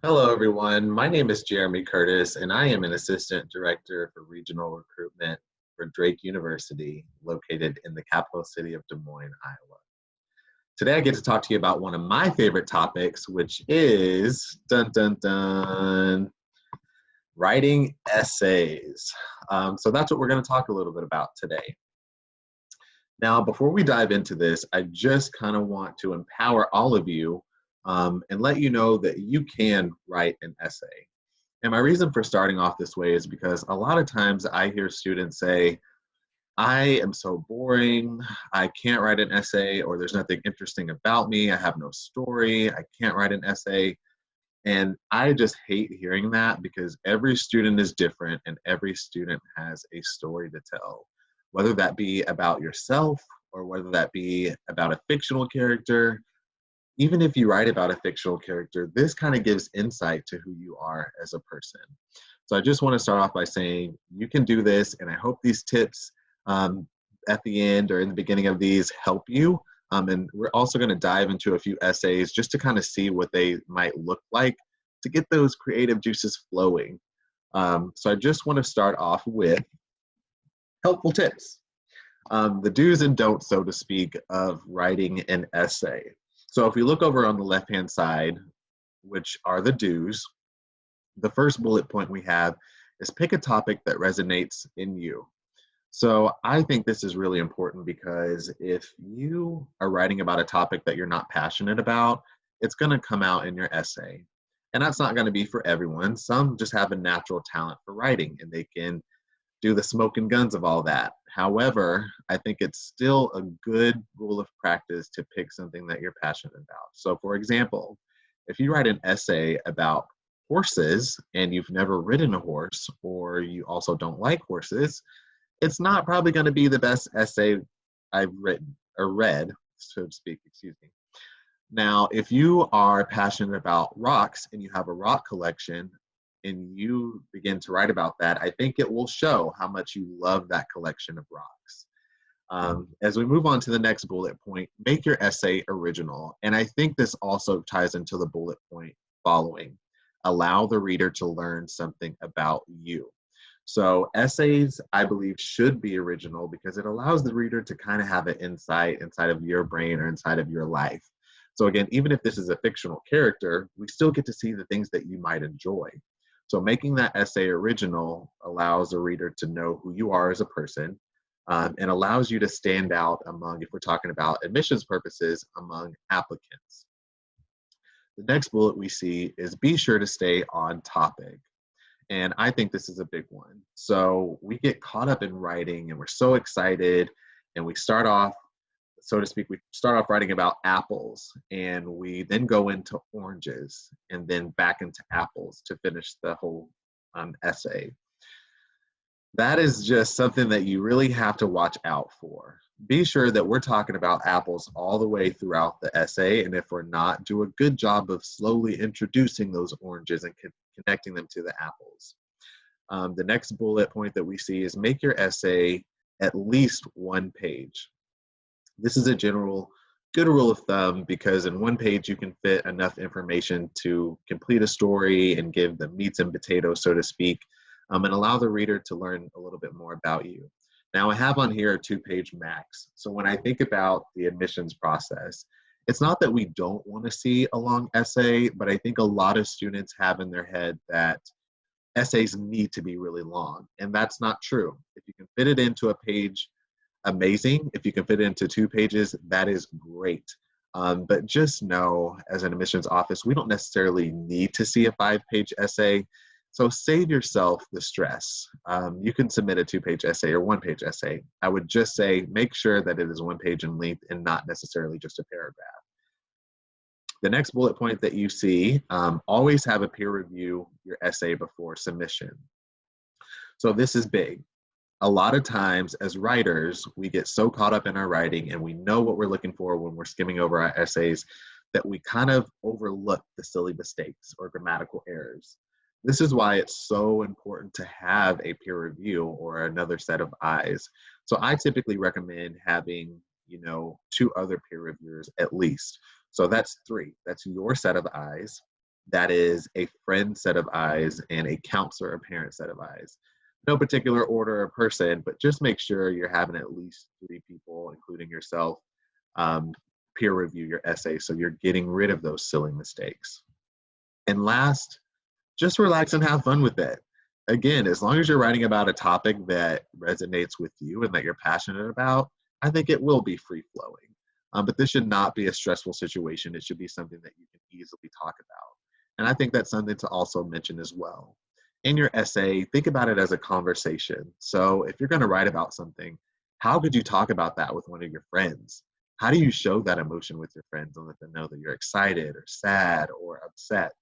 Hello, everyone. My name is Jeremy Curtis, and I am an Assistant Director for Regional Recruitment for Drake University, located in the capital city of Des Moines, Iowa. Today, I get to talk to you about one of my favorite topics, which is dun dun dun writing essays. So that's what we're going to talk a little bit about today. Now, before we dive into this, I just kind of want to empower all of you and let you know that you can write an essay. And my reason for starting off this way is because a lot of times I hear students say, I am so boring, I can't write an essay, or there's nothing interesting about me, I have no story, I can't write an essay. And I just hate hearing that because every student is different and every student has a story to tell, whether that be about yourself or whether that be about a fictional character. Even if you write about a fictional character, this kind of gives insight to who you are as a person. So I just want to start off by saying you can do this, and I hope these tips at the end or in the beginning of these help you. And we're also going to dive into a few essays just to kind of see what they might look like to get those creative juices flowing. So I just want to start off with helpful tips. The do's and don'ts, so to speak, of writing an essay. So if we look over on the left-hand side, which are the do's, the first bullet point we have is pick a topic that resonates in you. So I think this is really important because if you are writing about a topic that you're not passionate about, it's going to come out in your essay. And that's not going to be for everyone. Some just have a natural talent for writing and they can do the smoke and guns of all that. However, I think it's still a good rule of practice to pick something that you're passionate about. So for example, if you write an essay about horses and you've never ridden a horse, or you also don't like horses, it's not probably going to be the best essay I've written or read, so to speak, excuse me. Now, if you are passionate about rocks and you have a rock collection and you begin to write about that, I think it will show how much you love that collection of rocks. As we move on to the next bullet point, make your essay original. And I think this also ties into the bullet point following. Allow the reader to learn something about you. So essays, I believe, should be original because it allows the reader to kind of have an insight inside of your brain or inside of your life. So again, even if this is a fictional character, we still get to see the things that you might enjoy. So making that essay original allows the reader to know who you are as a person, and allows you to stand out among, if we're talking about admissions purposes, among applicants. The next bullet we see is be sure to stay on topic. And I think this is a big one. So we get caught up in writing and we're so excited and we start off, so to speak, we start off writing about apples and we then go into oranges and then back into apples to finish the whole essay. That is just something that you really have to watch out for. Be sure that we're talking about apples all the way throughout the essay, and if we're not, do a good job of slowly introducing those oranges and connecting them to the apples. The next bullet point that we see is make your essay at least one page. This is a general good rule of thumb because in one page you can fit enough information to complete a story and give the meats and potatoes, so to speak, and allow the reader to learn a little bit more about you. Now I have on here a 2-page max. So when I think about the admissions process, it's not that we don't want to see a long essay, but I think a lot of students have in their head that essays need to be really long, and that's not true. If you can fit it into a page, amazing. If you can fit it into 2 pages, that is great. But just know, as an admissions office, we don't necessarily need to see a 5-page essay. So save yourself the stress. You can submit a 2-page essay or 1-page essay. I would just say make sure that it is 1 page in length and not necessarily just a paragraph. The next bullet point that you see, always have a peer review your essay before submission. So this is big. A lot of times as writers, we get so caught up in our writing and we know what we're looking for when we're skimming over our essays that we kind of overlook the silly mistakes or grammatical errors. This is why it's so important to have a peer review or another set of eyes. So I typically recommend having, 2 other peer reviewers at least. So that's 3. That's your set of eyes. that is a friend set of eyes and a counselor or parent set of eyes. No particular order or person, but just make sure you're having at least 3 people, including yourself, um, peer review your essay so you're getting rid of those silly mistakes. And last, just relax and have fun with it. Again, as long as you're writing about a topic that resonates with you and that you're passionate about, I think it will be free flowing. But this should not be a stressful situation. It should be something that you can easily talk about. And I think that's something to also mention as well. In your essay, think about it as a conversation. So if you're going to write about something, how could you talk about that with one of your friends? How do you show that emotion with your friends and let them know that you're excited or sad or upset?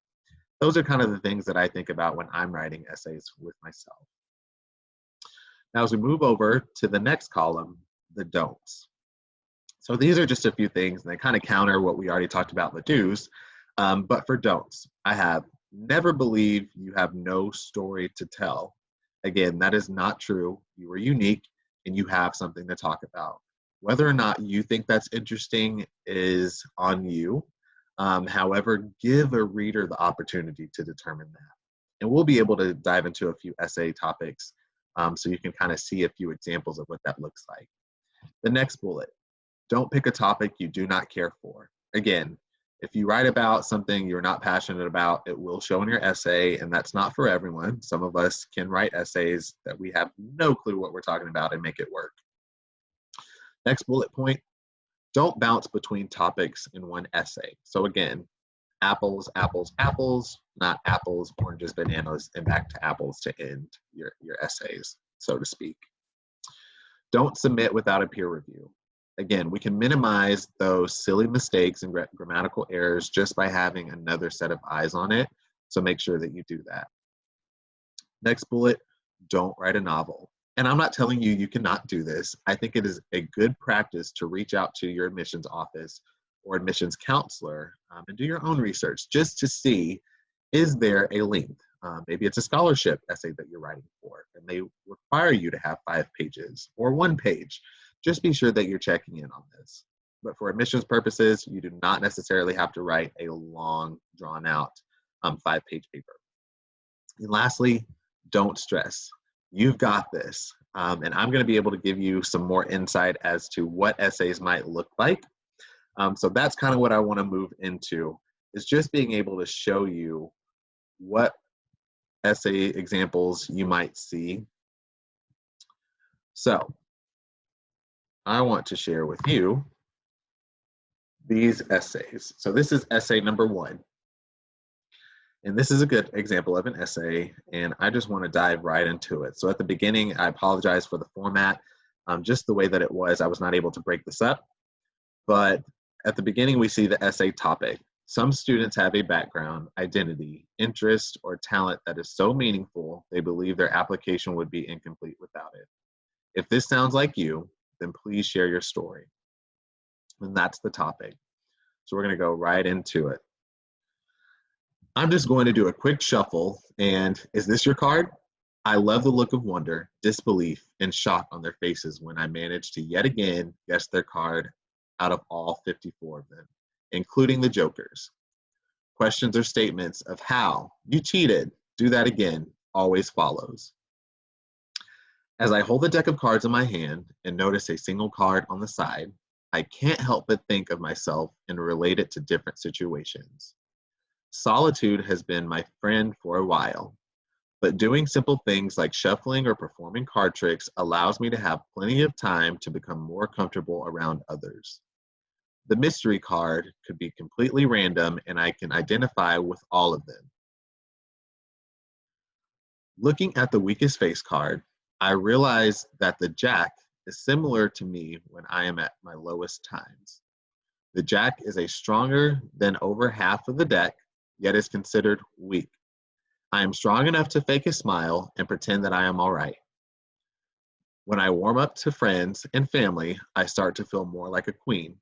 Those are kind of the things that I think about when I'm writing essays with myself. Now, as we move over to the next column, the don'ts. So these are just a few things, and they kind of counter what we already talked about, the do's. But for don'ts, I have never believe you have no story to tell. Again, that is not true. You are unique and you have something to talk about. Whether or not you think that's interesting is on you. However, give a reader the opportunity to determine that. And we'll be able to dive into a few essay topics so you can kind of see a few examples of what that looks like. The next bullet, don't pick a topic you do not care for. Again, if you write about something you're not passionate about, it will show in your essay, and that's not for everyone. Some of us can write essays that we have no clue what we're talking about and make it work. Next bullet point, don't bounce between topics in one essay. So again, apples, apples, apples, not apples, oranges, bananas, and back to apples to end your essays, so to speak. Don't submit without a peer review. Again, we can minimize those silly mistakes and grammatical errors just by having another set of eyes on it, so make sure that you do that. Next bullet, don't write a novel. And I'm not telling you you cannot do this. I think it is a good practice to reach out to your admissions office or admissions counselor and do your own research just to see, is there a length? Maybe it's a scholarship essay that you're writing for, and they require you to have 5 pages or 1 page. Just be sure that you're checking in on this. But for admissions purposes, you do not necessarily have to write a long, drawn-out 5-page paper. And lastly, don't stress. You've got this. And I'm going to be able to give you some more insight as to what essays might look like. So that's kind of what I want to move into, is just being able to show you what essay examples you might see. So I want to share with you these essays. So this is essay number 1. And this is a good example of an essay, and I just want to dive right into it. So at the beginning, I apologize for the format. Just the way that it was, I was not able to break this up. But at the beginning, we see the essay topic. Some students have a background, identity, interest, or talent that is so meaningful, they believe their application would be incomplete without it. If this sounds like you, then please share your story. And that's the topic. So we're going to go right into it. I'm just going to do a quick shuffle, and is this your card? I love the look of wonder, disbelief, and shock on their faces when I manage to yet again guess their card out of all 54 of them, including the jokers. Questions or statements of how, you cheated, do that again, always follows. As I hold the deck of cards in my hand and notice a single card on the side, I can't help but think of myself and relate it to different situations. Solitude has been my friend for a while, but doing simple things like shuffling or performing card tricks allows me to have plenty of time to become more comfortable around others. The mystery card could be completely random and I can identify with all of them. Looking at the weakest face card, I realize that the Jack is similar to me when I am at my lowest times. The Jack is a stronger than over half of the deck, yet is considered weak. I am strong enough to fake a smile and pretend that I am all right. When I warm up to friends and family, I start to feel more like a queen.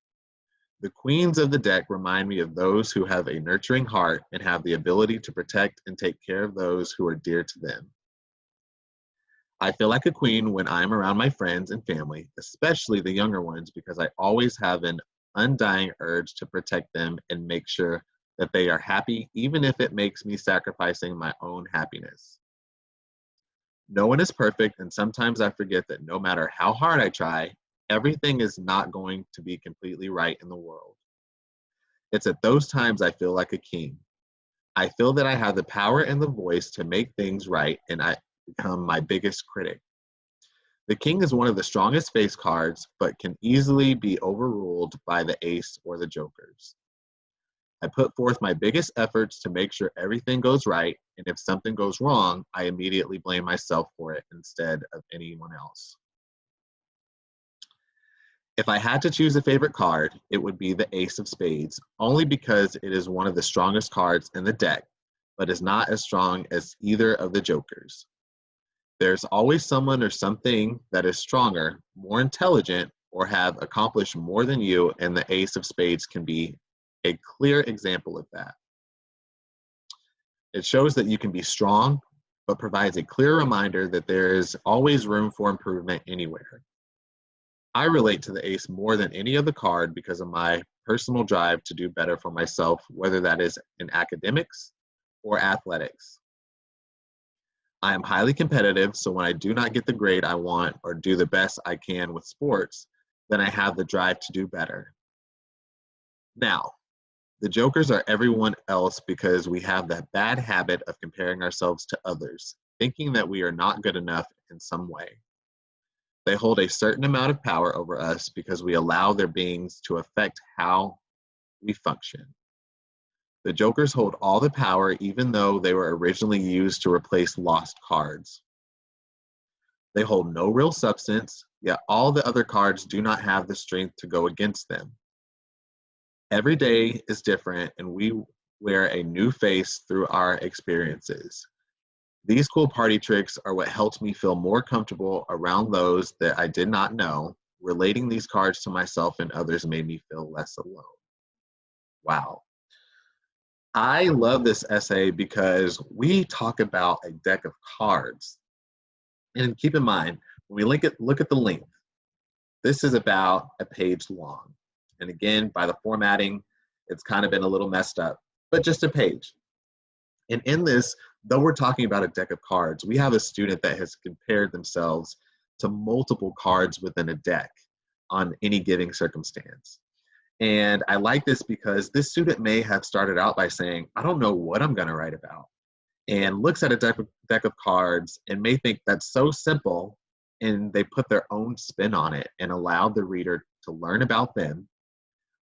The queens of the deck remind me of those who have a nurturing heart and have the ability to protect and take care of those who are dear to them. I feel like a queen when I am around my friends and family, especially the younger ones, because I always have an undying urge to protect them and make sure that they are happy even if it makes me sacrificing my own happiness. No one is perfect, and sometimes I forget that no matter how hard I try, everything is not going to be completely right in the world. It's at those times I feel like a king. I feel that I have the power and the voice to make things right, and I become my biggest critic. The king is one of the strongest face cards, but can easily be overruled by the ace or the jokers. I put forth my biggest efforts to make sure everything goes right, and if something goes wrong, I immediately blame myself for it instead of anyone else. If I had to choose a favorite card, it would be the Ace of Spades, only because it is one of the strongest cards in the deck, but is not as strong as either of the jokers. There's always someone or something that is stronger, more intelligent, or have accomplished more than you, and the Ace of Spades can be a clear example of that. It shows that you can be strong, but provides a clear reminder that there is always room for improvement anywhere. I relate to the ace more than any other card because of my personal drive to do better for myself, whether that is in academics or athletics. I am highly competitive, so when I do not get the grade I want or do the best I can with sports, then I have the drive to do better. Now, the jokers are everyone else because we have that bad habit of comparing ourselves to others, thinking that we are not good enough in some way. They hold a certain amount of power over us because we allow their beings to affect how we function. The jokers hold all the power even though they were originally used to replace lost cards. They hold no real substance, yet all the other cards do not have the strength to go against them. Every day is different, and we wear a new face through our experiences. These cool party tricks are what helped me feel more comfortable around those that I did not know. Relating these cards to myself and others made me feel less alone. Wow. I love this essay because we talk about a deck of cards. And keep in mind, when we look at the length, this is about a page long. And again, by the formatting, it's kind of been a little messed up, but just a page. And in this, though we're talking about a deck of cards, we have a student that has compared themselves to multiple cards within a deck on any given circumstance. And I like this because this student may have started out by saying, I don't know what I'm going to write about, and looks at a deck of cards and may think that's so simple, and they put their own spin on it and allow the reader to learn about them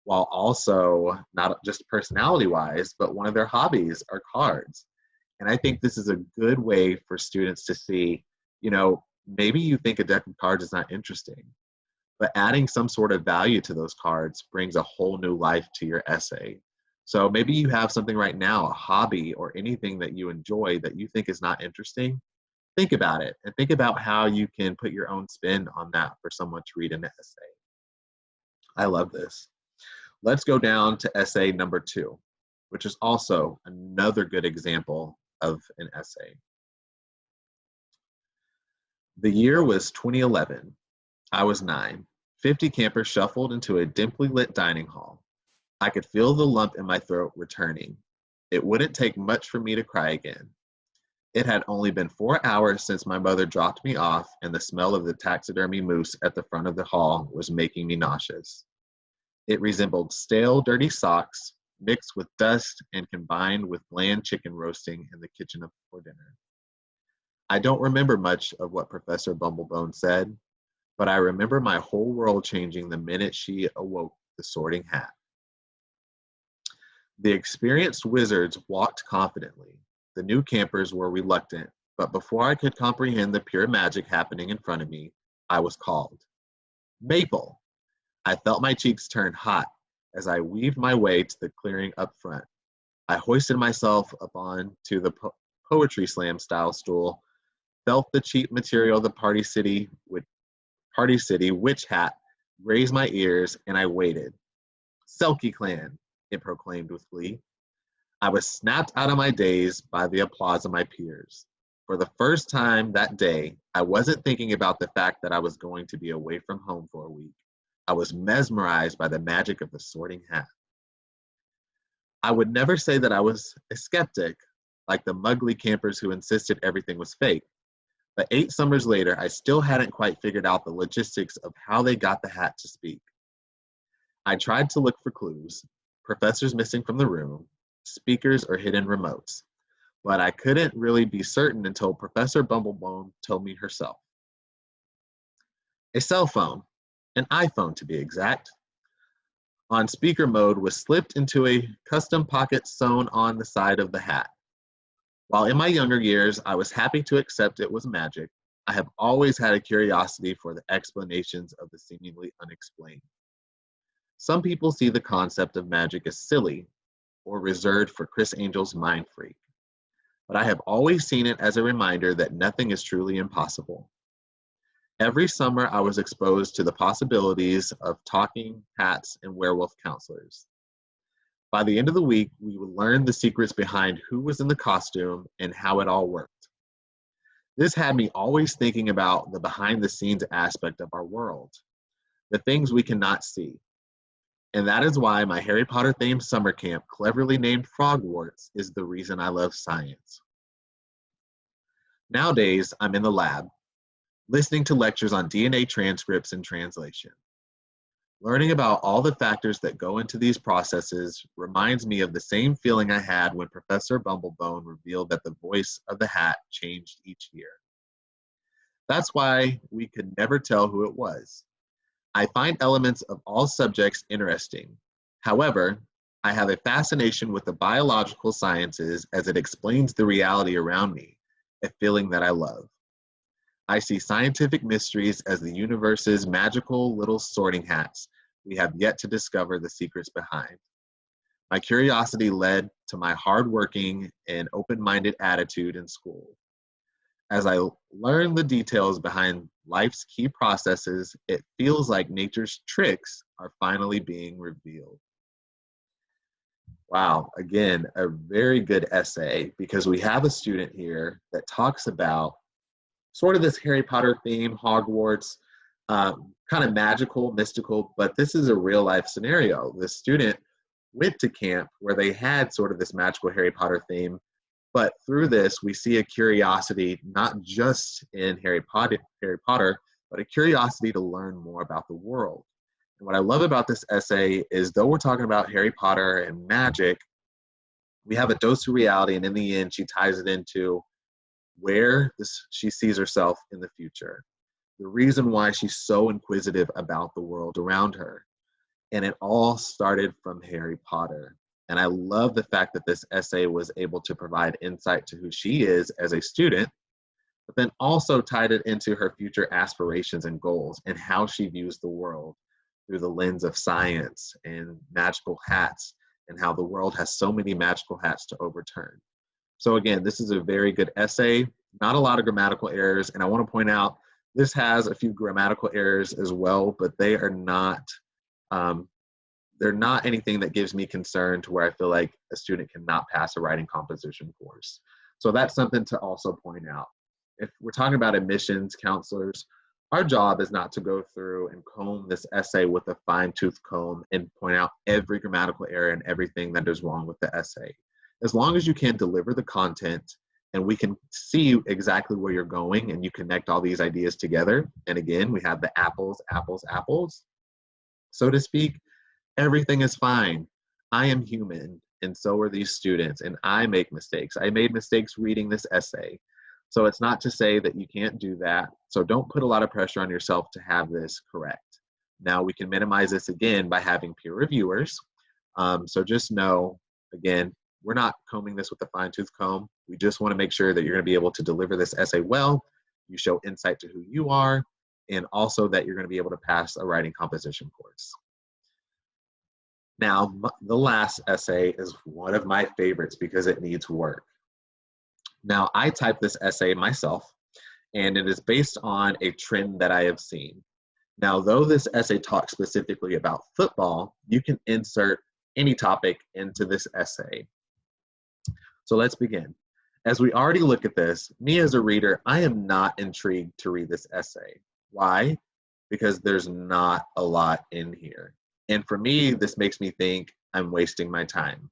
while also not just personality wise, but one of their hobbies are cards. And I think this is a good way for students to see, maybe you think a deck of cards is not interesting, but adding some sort of value to those cards brings a whole new life to your essay. So maybe you have something right now, a hobby or anything that you enjoy that you think is not interesting. Think about it and think about how you can put your own spin on that for someone to read an essay. I love this. Let's go down to essay number 2, which is also another good example of an essay. The year was 2011. I was 9. 50 campers shuffled into a dimly lit dining hall. I could feel the lump in my throat returning. It wouldn't take much for me to cry again. It had only been 4 hours since my mother dropped me off, and the smell of the taxidermy moose at the front of the hall was making me nauseous. It resembled stale, dirty socks mixed with dust and combined with bland chicken roasting in the kitchen for dinner. I don't remember much of what Professor Bumblebone said, but I remember my whole world changing the minute she awoke the Sorting Hat. The experienced wizards walked confidently. The new campers were reluctant, but before I could comprehend the pure magic happening in front of me, I was called. Maple! I felt my cheeks turn hot as I weaved my way to the clearing up front. I hoisted myself up onto the poetry slam style stool, felt the cheap material of the Party City witch hat raise my ears, and I waited. Selkie Clan, it proclaimed with glee. I was snapped out of my daze by the applause of my peers. For the first time that day, I wasn't thinking about the fact that I was going to be away from home for a week. I was mesmerized by the magic of the Sorting Hat. I would never say that I was a skeptic, like the mugly campers who insisted everything was fake. But 8 summers later, I still hadn't quite figured out the logistics of how they got the hat to speak. I tried to look for clues, professors missing from the room, speakers or hidden remotes, but I couldn't really be certain until Professor Bumblebone told me herself. A cell phone, an iPhone to be exact, on speaker mode was slipped into a custom pocket sewn on the side of the hat. While in my younger years I was happy to accept it was magic, I have always had a curiosity for the explanations of the seemingly unexplained. Some people see the concept of magic as silly or reserved for Chris Angel's mind freak, but I have always seen it as a reminder that nothing is truly impossible. Every summer, I was exposed to the possibilities of talking hats and werewolf counselors. By the end of the week, we would learn the secrets behind who was in the costume and how it all worked. This had me always thinking about the behind the scenes aspect of our world, the things we cannot see. And that is why my Harry Potter themed summer camp, cleverly named Frogwarts, is the reason I love science. Nowadays, I'm in the lab, listening to lectures on DNA transcripts and translation. Learning about all the factors that go into these processes reminds me of the same feeling I had when Professor Bumblebone revealed that the voice of the hat changed each year. That's why we could never tell who it was. I find elements of all subjects interesting. However, I have a fascination with the biological sciences as it explains the reality around me, a feeling that I love. I see scientific mysteries as the universe's magical little sorting hats we have yet to discover the secrets behind. My curiosity led to my hardworking and open-minded attitude in school. As I learn the details behind life's key processes, it feels like nature's tricks are finally being revealed. Wow, again, a very good essay because we have a student here that talks about sort of this Harry Potter theme, Hogwarts, kind of magical, mystical, but this is a real life scenario. The student went to camp where they had sort of this magical Harry Potter theme, but through this we see a curiosity not just in Harry Potter, but a curiosity to learn more about the world. And what I love about this essay is though we're talking about Harry Potter and magic, we have a dose of reality, and in the end she ties it into where she sees herself in the future, the reason why she's so inquisitive about the world around her. And it all started from Harry Potter. And I love the fact that this essay was able to provide insight to who she is as a student, but then also tied it into her future aspirations and goals and how she views the world through the lens of science and magical hats and how the world has so many magical hats to overturn. So again, this is a very good essay, not a lot of grammatical errors. And I want to point out, this has a few grammatical errors as well, but they are not, they're not anything that gives me concern to where I feel like a student cannot pass a writing composition course. So that's something to also point out. If we're talking about admissions counselors, our job is not to go through and comb this essay with a fine-tooth comb and point out every grammatical error and everything that is wrong with the essay. As long as you can deliver the content and we can see exactly where you're going and you connect all these ideas together. And again, we have the apples, apples, apples, so to speak. Everything is fine. I am human, and so are these students, and I make mistakes. I made mistakes reading this essay. So it's not to say that you can't do that. So don't put a lot of pressure on yourself to have this correct. Now we can minimize this again by having peer reviewers. So just know, again, we're not combing this with a fine-tooth comb. We just want to make sure that you're going to be able to deliver this essay well. You show insight to who you are, and also that you're going to be able to pass a writing composition course. Now, the last essay is one of my favorites because it needs work. Now, I typed this essay myself, and it is based on a trend that I have seen. Now, though this essay talks specifically about football, you can insert any topic into this essay. So let's begin. As we already look at this, me as a reader, I am not intrigued to read this essay. Why? Because there's not a lot in here. And for me, this makes me think I'm wasting my time.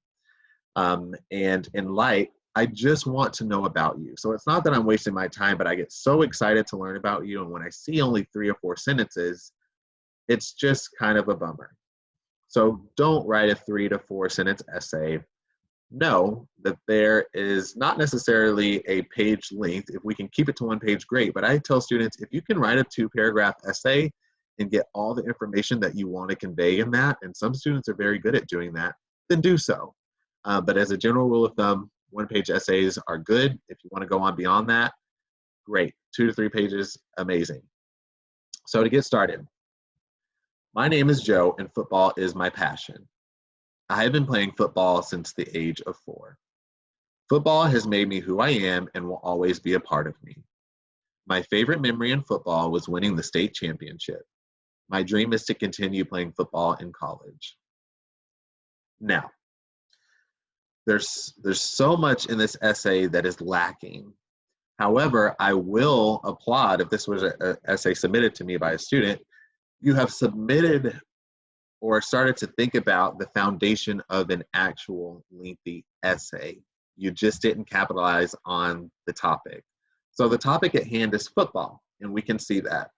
And in light, I just want to know about you. So it's not that I'm wasting my time, but I get so excited to learn about you. And when I see only 3 or 4 sentences, it's just kind of a bummer. So don't write a 3 to 4 sentence essay. Know that there is not necessarily a page length. If we can keep it to 1 page, great. But I tell students, if you can write a 2-paragraph essay and get all the information that you want to convey in that, and some students are very good at doing that, then do so. But as a general rule of thumb, 1-page essays are good. If you want to go on beyond that, great. 2 to 3 pages, amazing. So to get started, my name is Joe, and football is my passion. I have been playing football since the age of 4. Football has made me who I am and will always be a part of me. My favorite memory in football was winning the state championship. My dream is to continue playing football in college. Now, there's so much in this essay that is lacking. However, I will applaud if this was an essay submitted to me by a student. You have submitted or started to think about the foundation of an actual lengthy essay. You just didn't capitalize on the topic. So the topic at hand is football, and we can see that.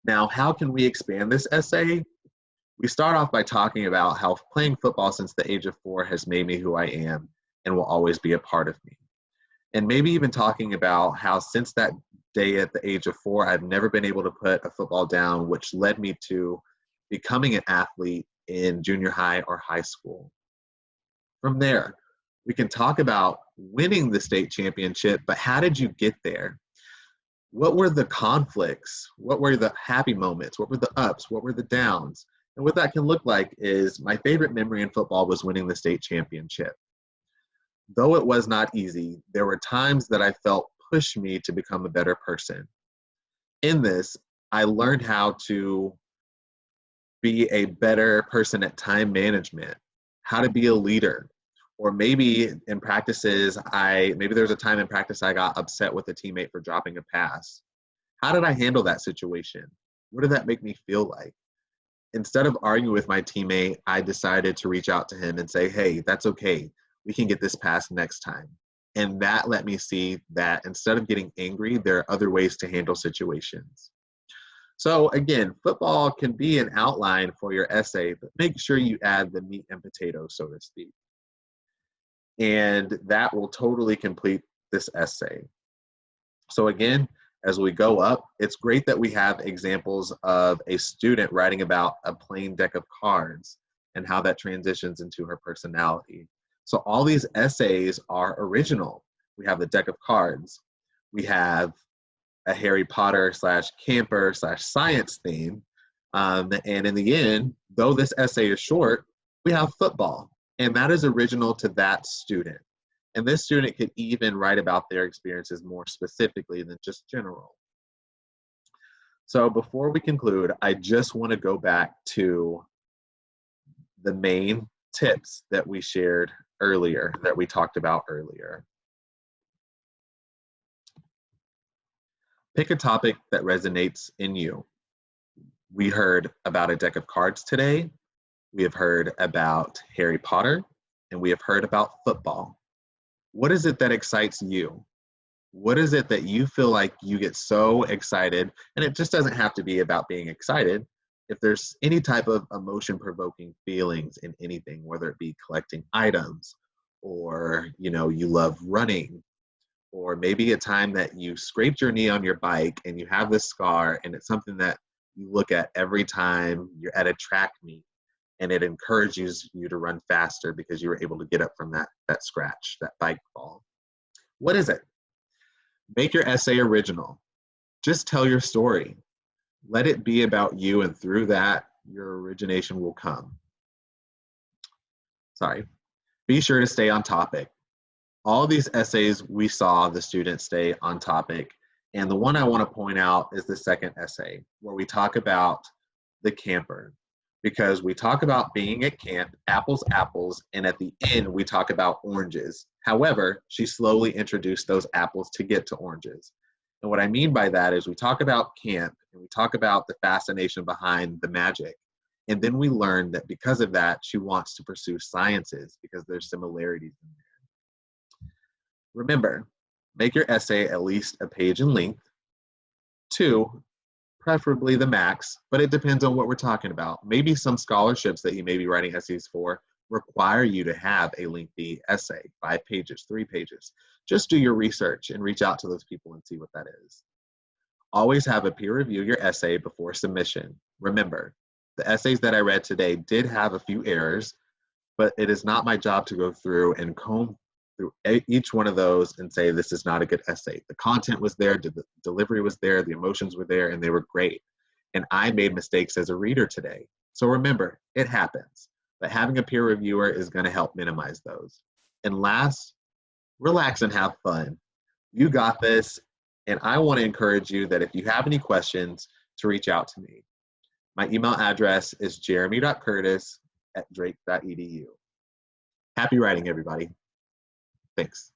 Now, how can we expand this essay? We start off by talking about how playing football since the age of 4 has made me who I am and will always be a part of me. And maybe even talking about how since that day at the age of 4, I've never been able to put a football down, which led me to becoming an athlete in junior high or high school. From there, we can talk about winning the state championship, but how did you get there? What were the conflicts? What were the happy moments? What were the ups? What were the downs? And what that can look like is my favorite memory in football was winning the state championship. Though it was not easy, there were times that I felt pushed me to become a better person. In this, I learned how to be a better person at time management, how to be a leader, or maybe in practices, maybe there was a time in practice I got upset with a teammate for dropping a pass. How did I handle that situation? What did that make me feel like? Instead of arguing with my teammate, I decided to reach out to him and say, hey, that's okay. We can get this pass next time. And that let me see that instead of getting angry, there are other ways to handle situations. So again, football can be an outline for your essay, but make sure you add the meat and potatoes, so to speak. And that will totally complete this essay. So again, as we go up, it's great that we have examples of a student writing about a plain deck of cards and how that transitions into her personality. So all these essays are original. We have the deck of cards. We have a Harry Potter / camper / science theme. And in the end, though this essay is short, we have football. And that is original to that student. And this student could even write about their experiences more specifically than just general. So before we conclude, I just want to go back to the main tips that we shared earlier, that we talked about earlier. Pick a topic that resonates in you. We heard about a deck of cards today. We have heard about Harry Potter, and we have heard about football. What is it that excites you? What is it that you feel like you get so excited? And it just doesn't have to be about being excited. If there's any type of emotion-provoking feelings in anything, whether it be collecting items, or you love running, or maybe a time that you scraped your knee on your bike and you have this scar, and it's something that you look at every time you're at a track meet, and it encourages you to run faster because you were able to get up from that scratch, that bike fall. What is it? Make your essay original. Just tell your story. Let it be about you, and through that, your origination will come. Be sure to stay on topic. All of these essays, we saw the students stay on topic. And the one I want to point out is the second essay, where we talk about the camper. Because we talk about being at camp, apples, and at the end, we talk about oranges. However, she slowly introduced those apples to get to oranges. And what I mean by that is we talk about camp, and we talk about the fascination behind the magic. And then we learned that because of that, she wants to pursue sciences because there's similarities in there. Remember, make your essay at least a page in length. 2, preferably the max, but it depends on what we're talking about. Maybe some scholarships that you may be writing essays for require you to have a lengthy essay, 5 pages, 3 pages. Just do your research and reach out to those people and see what that is. Always have a peer review your essay before submission. Remember, the essays that I read today did have a few errors, but it is not my job to go through and comb through each one of those and say this is not a good essay. The content was there, the delivery was there, the emotions were there, and they were great. And I made mistakes as a reader today. So remember, it happens, but having a peer reviewer is going to help minimize those. And last, relax and have fun. You got this, and I want to encourage you that if you have any questions, to reach out to me. My email address is jeremy.curtis@drake.edu. Happy writing, everybody. Thanks.